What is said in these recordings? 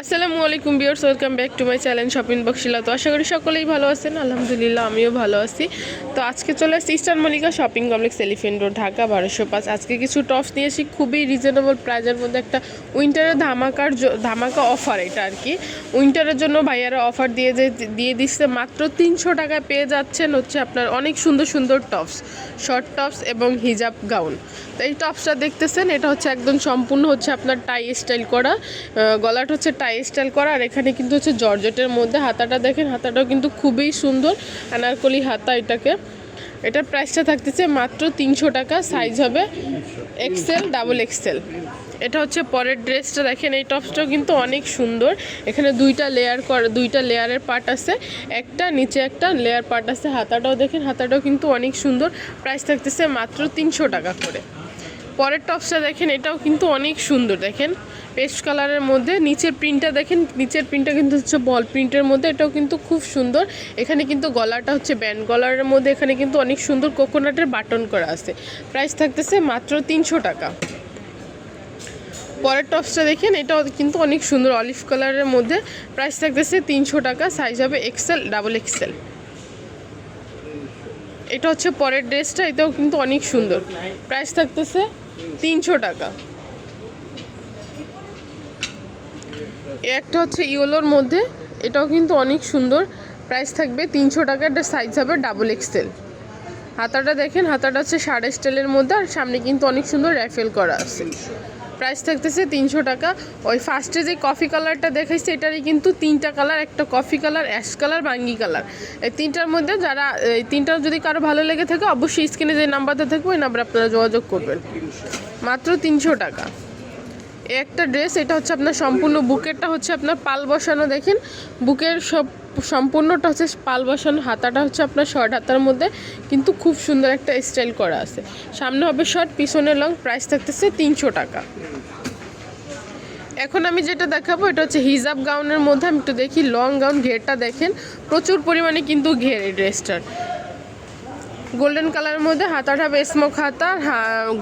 আসসালামু আলাইকুম viewers, welcome back to my channel shopping বক্সিলা। তো আশা করি সকলেই ভালো আছেন। আলহামদুলিল্লাহ আমিও ভালো আছি। তো আজকে চলে আসছি eastern Mallika shopping complex, elephant road, Dhaka 1205। আজকে কিছু টপস নিয়েছি খুবই রিজনেবল প্রাইজের মধ্যে। একটা উইন্টারের ধামাকা অফার, এটা আর কি উইন্টারের জন্য ভাইয়ারা অফার দিয়ে দিচ্ছে। মাত্র 300 টাকায় পেয়ে যাচ্ছেন হচ্ছে আপনার অনেক সুন্দর সুন্দর টপস, শর্ট টপস এবং হিজাব গাউন। তো এই টপসটা দেখতেছেন, এটা হচ্ছে একদম সম্পূর্ণ হচ্ছে আপনার টাই স্টাইল করা, গলাটা হচ্ছে টাই স্টাইল করা। আর এখানে কিন্তু হচ্ছে জর্জেটের মধ্যে হাতাটা দেখেন, হাতাটাও কিন্তু খুবই সুন্দর, আনারকলি হাতা। এটার প্রাইসটা থাকতেছে মাত্র 300 টাকা। সাইজ হবে এক্সেল, ডাবল এক্সেল। এটা হচ্ছে পরের ড্রেসটা দেখেন, এই টপসটাও কিন্তু অনেক সুন্দর। এখানে দুইটা লেয়ারের পার্ট আছে, একটা নিচে একটা লেয়ার পার্ট আছে। হাতাটাও দেখেন, হাতাটাও কিন্তু অনেক সুন্দর। প্রাইস থাকতেছে মাত্র 300 টাকা করে। পরের টপসটা দেখেন, এটাও কিন্তু অনেক সুন্দর। দেখেন পেস্ট কালারের মধ্যে নিচের প্রিন্টটা দেখেন, নিচের প্রিন্টটা কিন্তু হচ্ছে বল প্রিন্টের মধ্যে। এটাও কিন্তু খুব সুন্দর। এখানে কিন্তু গলাটা হচ্ছে ব্যান্ড গলারের মধ্যে। এখানে কিন্তু অনেক সুন্দর কোকোনাটের বাটন করা আছে। প্রাইস থাকতেছে মাত্র 300 টাকা। পরের টপসটা দেখেন, এটাও কিন্তু অনেক সুন্দর, অলিভ কালারের মধ্যে। প্রাইস থাকতেছে 300 টাকা। সাইজ হবে এক্সেল, ডাবল এক্সেল। এটা হচ্ছে পরের ড্রেসটা, এটাও কিন্তু অনেক সুন্দর। প্রাইস থাকতেছে 300 টাকা। একটা হচ্ছে ইয়েলোর মধ্যে, এটাও কিন্তু অনেক সুন্দর। প্রাইস থাকবে 300 টাকা। এটা সাইজ হবে ডাবল এক্সেল। হাতাটা দেখেন, হাতাটা হচ্ছে সাড়ে স্টাইলের মধ্যে, আর সামনে কিন্তু অনেক সুন্দর র্যাফেল করা আছে। প্রাইস থাকতেছে 300 টাকা। ওই ফার্স্টে যে কফি কালারটা দেখাইছে, এটারই কিন্তু 3টা কালার, একটা কফি কালার, অ্যাশ কালার, বাঙ্গি কালার। এই 3টার মধ্যে এই 3টা যদি কারো ভালো লেগে থাকে, অবশ্যই স্ক্রিনে যে নাম্বারটা থাকবে ওই নাম্বারে আপনারা যোগাযোগ করবেন। মাত্র 300 টাকা। একটা ড্রেস, এটা হচ্ছে আপনার সম্পূর্ণ বুকেরটা হচ্ছে আপনার পাল বসানো। দেখেন বুকের সম্পূর্ণটা হচ্ছে পাল বসানো। হাতাটা হচ্ছে আপনার শর্ট হাতার মধ্যে, কিন্তু খুব সুন্দর একটা স্টাইল করা আছে। সামনে হবে শর্ট, পিছনে লং। প্রাইস থাকতেছে 300 টাকা। এখন আমি যেটা দেখাবো, এটা হচ্ছে হিজাব গাউনের মধ্যে। আমি একটু দেখি লং গাউন, ঘেরটা দেখেন প্রচুর পরিমাণে কিন্তু ঘের এই ড্রেসটার। গোল্ডেন কালারের মধ্যে, হাতাটা হবে স্মোক হাতা,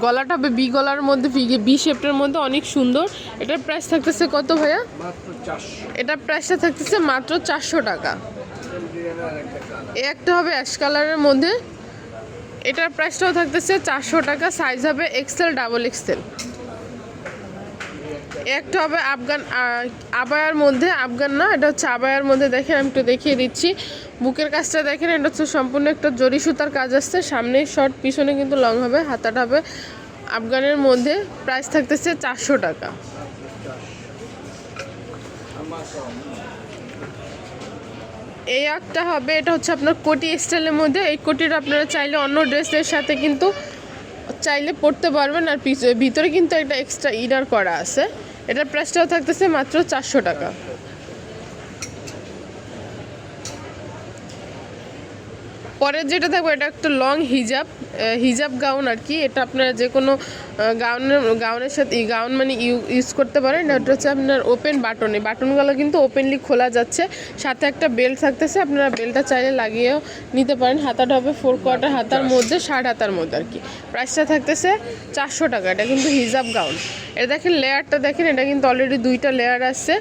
গলাটা হবে বি গলার মধ্যে, বি শেপের মধ্যে, অনেক সুন্দর। এটার প্রাইস থাকতেছে কত ভাইয়া? এটার প্রাইসটা থাকতেছে মাত্র 400 টাকা। একটা হবে অ্যাশ কালারের মধ্যে, এটার প্রাইসটাও থাকতেছে 400 টাকা। সাইজ হবে এক্সেল, ডাবল এক্সেল। একটা হবে আবায়ার মধ্যে, আফগান না, এটা হচ্ছে আবায়ার মধ্যে। দেখেন আমি একটু দেখিয়ে দিচ্ছি, বুকের কাজটা দেখেন, এটা হচ্ছে সম্পূর্ণ একটা জরি সুতার কাজ আসছে। সামনে শর্ট, পিছনে কিন্তু লং হবে। হাতাটা হবে আফগানের মধ্যে। প্রাইস থাকতেছে 400 টাকা। এই একটা হবে, এটা হচ্ছে আপনার কোটি স্টাইলের মধ্যে। এই কোটিটা আপনারা চাইলে অন্য ড্রেসের সাথে কিন্তু চাইলে পরতে পারবেন। আর ভিতরে কিন্তু একটা এক্সট্রা ইনার করা আছে। এটার প্রাইসটাও থাকতেছে মাত্র 400 টাকা। পরের যেটা থাকবে, এটা একটা লং হিজাব গাউন আর কি। এটা আপনারা যে কোনো গাউনের সাথে গাউন মানে ইউজ করতে পারেন। এটা হচ্ছে আপনার ওপেন বাটন, এই বাটনগুলো কিন্তু ওপেনলি খোলা যাচ্ছে। সাথে একটা বেল্ট থাকতেছে, আপনারা বেল্টটা চাইলে লাগিয়েও নিতে পারেন। হাতাটা হবে 4 কোয়ার্টার হাতার মধ্যে, 60 হাতার মধ্যে আর কি। প্রাইসটা থাকতেছে 400 টাকা। এটা কিন্তু হিজাব গাউন। এটা দেখেন লেয়ারটা দেখেন, এটা কিন্তু অলরেডি 2টা লেয়ার আছে।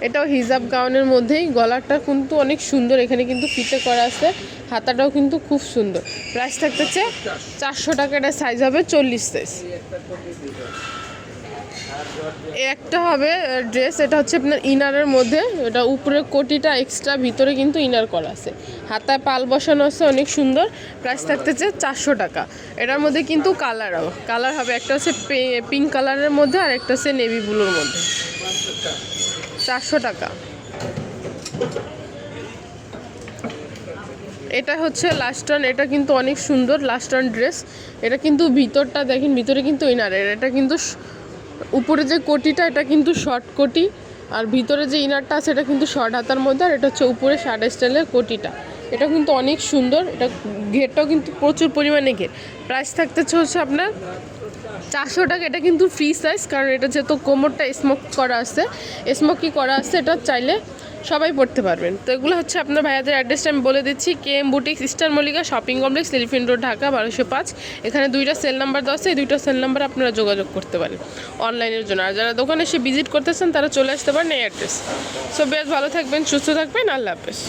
এটাও হিজাব গাউনের মধ্যেই। গলাটা কিন্তু অনেক সুন্দর, এখানে কিন্তু ফিতে করা আছে। হাতাটাও কিন্তু খুব সুন্দর। প্রাইস থাকতেছে 400 টাকা। এটা সাইজ হবে 40 সাইজ। একটা হবে ড্রেস, এটা হচ্ছে আপনার ইনারের মধ্যে। এটা উপরে কোটিটা এক্সট্রা, ভিতরে কিন্তু ইনার করা আছে। হাতায় পাল বসানো আছে, অনেক সুন্দর। প্রাইস থাকতেছে 400 টাকা। এটার মধ্যে কিন্তু কালার হবে, একটা হচ্ছে পিঙ্ক কালারের মধ্যে, আর একটা হচ্ছে নেভি ব্লুর মধ্যে। 400 টাকা। এটা হচ্ছে লাস্ট ওয়ান, এটা কিন্তু অনেক সুন্দর লাস্ট ওয়ান ড্রেস। এটা কিন্তু ভিতরটা দেখেন, ভিতরে কিন্তু ইনারের। এটা কিন্তু উপরে যে কোটিটা, এটা কিন্তু শর্ট কোটি, আর ভিতরে যে ইনারটা আছে এটা কিন্তু শর্ট হাতার মধ্যে। আর এটা হচ্ছে উপরে শার্ট স্টাইলের কোটিটা। এটা কিন্তু অনেক সুন্দর। এটা ঘেরটাও কিন্তু প্রচুর পরিমাণে ঘের। প্রাইস থাকতেছে হচ্ছে আপনার 400 টাকা। এটা কিন্তু ফ্রি সাইজ, কারণ এটা যেহেতু কোমরটা স্মোকি করা আছে, এটা চাইলে সবাই পড়তে পারবেন। তো এগুলো হচ্ছে আপনার ভাইয়াদের অ্যাড্রেসটা আমি বলে দিচ্ছি, KM boutiques, eastern Mallika shopping complex, elephant road, Dhaka 1205। এখানে 2টা সেল নাম্বার দেওয়া আছে, এই 2টা সেল নাম্বারে আপনারা যোগাযোগ করতে পারেন অনলাইনের জন্য। আর যারা দোকানে এসে ভিজিট করতেছেন তারা চলে আসতে পারেন এই অ্যাড্রেস। সো বেশ ভালো থাকবেন, সুস্থ থাকবেন, আল্লাহ হাফেজ।